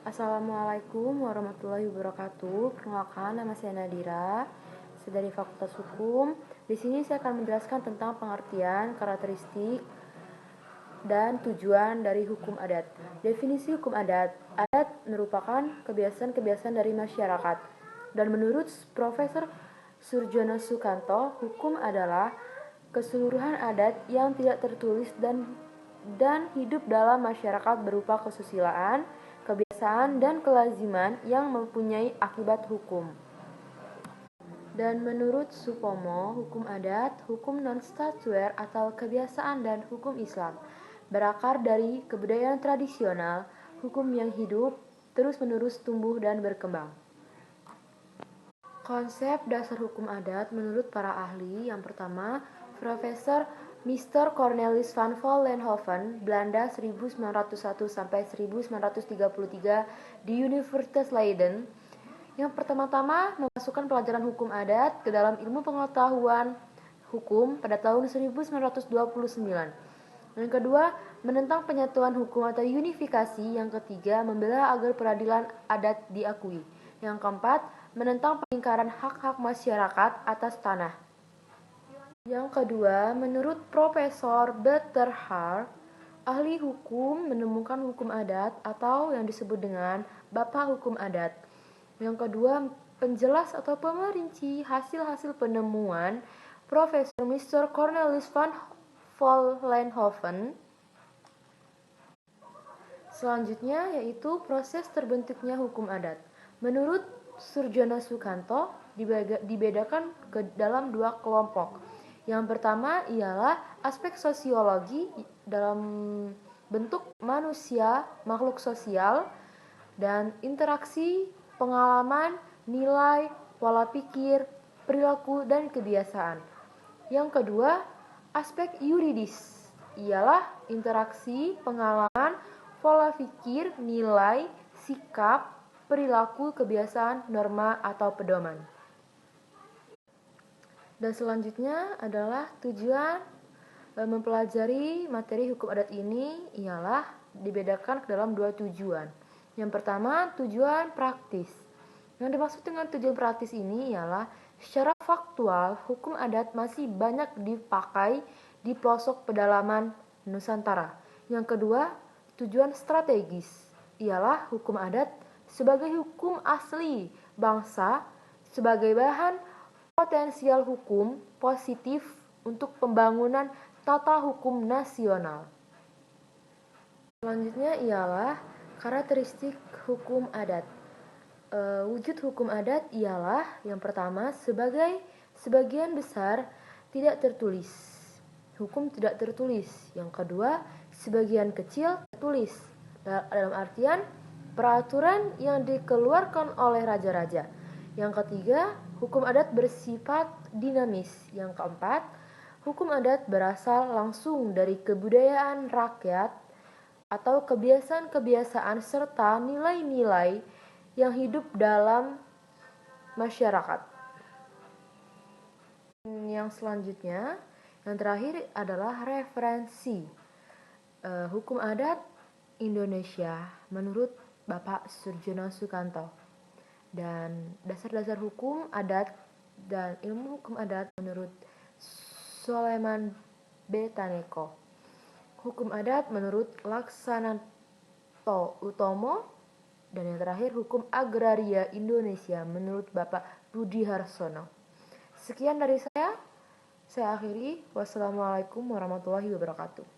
Assalamualaikum warahmatullahi wabarakatuh. Perkenalkan, nama saya Nadira. Saya dari Fakultas Hukum. Di sini saya akan menjelaskan tentang pengertian, karakteristik, dan tujuan dari hukum adat. Definisi hukum adat. Adat merupakan kebiasaan-kebiasaan dari masyarakat. Dan menurut Profesor Surjono Sukanto, hukum adalah keseluruhan adat yang tidak tertulis dan hidup dalam masyarakat berupa kesusilaan, kebiasaan, dan kelaziman yang mempunyai akibat hukum. Dan menurut Supomo, hukum adat, hukum non-statuer atau kebiasaan dan hukum Islam berakar dari kebudayaan tradisional, hukum yang hidup, terus-menerus tumbuh dan berkembang. Konsep dasar hukum adat menurut para ahli, yang pertama, Profesor Mr. Cornelis van Vollenhoven, Belanda 1901 sampai 1933 di Universitas Leiden. Yang pertama-tama memasukkan pelajaran hukum adat ke dalam ilmu pengetahuan hukum pada tahun 1929. Yang kedua, menentang penyatuan hukum atau unifikasi. Yang ketiga, membela agar peradilan adat diakui. Yang keempat, menentang peningkaran hak-hak masyarakat atas tanah. Yang kedua, menurut Profesor Betterhard, ahli hukum menemukan hukum adat atau yang disebut dengan Bapak Hukum Adat. Yang kedua, penjelas atau pemerinci hasil-hasil penemuan Profesor Mr. Cornelis van Vollenhoven. Selanjutnya yaitu proses terbentuknya hukum adat. Menurut Surjono Sukanto, dibedakan ke dalam dua kelompok. Yang pertama ialah aspek sosiologi dalam bentuk manusia, makhluk sosial, dan interaksi, pengalaman, nilai, pola pikir, perilaku, dan kebiasaan. Yang kedua, aspek yuridis ialah interaksi, pengalaman, pola pikir, nilai, sikap, perilaku, kebiasaan, norma, atau pedoman. Dan selanjutnya adalah tujuan mempelajari materi hukum adat ini ialah dibedakan ke dalam dua tujuan. Yang pertama, tujuan praktis. Yang dimaksud dengan tujuan praktis ini ialah secara faktual, hukum adat masih banyak dipakai di pelosok pedalaman Nusantara. Yang kedua, tujuan strategis ialah hukum adat sebagai hukum asli bangsa sebagai bahan potensial hukum positif untuk pembangunan tata hukum nasional. Selanjutnya ialah karakteristik hukum adat. Wujud hukum adat ialah yang pertama, sebagian besar tidak tertulis. Hukum tidak tertulis. Yang kedua, sebagian kecil tertulis. Dalam artian peraturan yang dikeluarkan oleh raja-raja. Yang ketiga, hukum adat bersifat dinamis. Yang keempat, hukum adat berasal langsung dari kebudayaan rakyat atau kebiasaan-kebiasaan serta nilai-nilai yang hidup dalam masyarakat. Yang selanjutnya, yang terakhir adalah referensi hukum adat Indonesia menurut Bapak Surjono Sukanto, dan dasar-dasar hukum adat dan ilmu hukum adat menurut Soleman B. Taneko. Hukum adat menurut Laksanato Utomo. Dan yang terakhir, hukum agraria Indonesia menurut Bapak Budi Harsono. Sekian dari saya akhiri. Wassalamualaikum warahmatullahi wabarakatuh.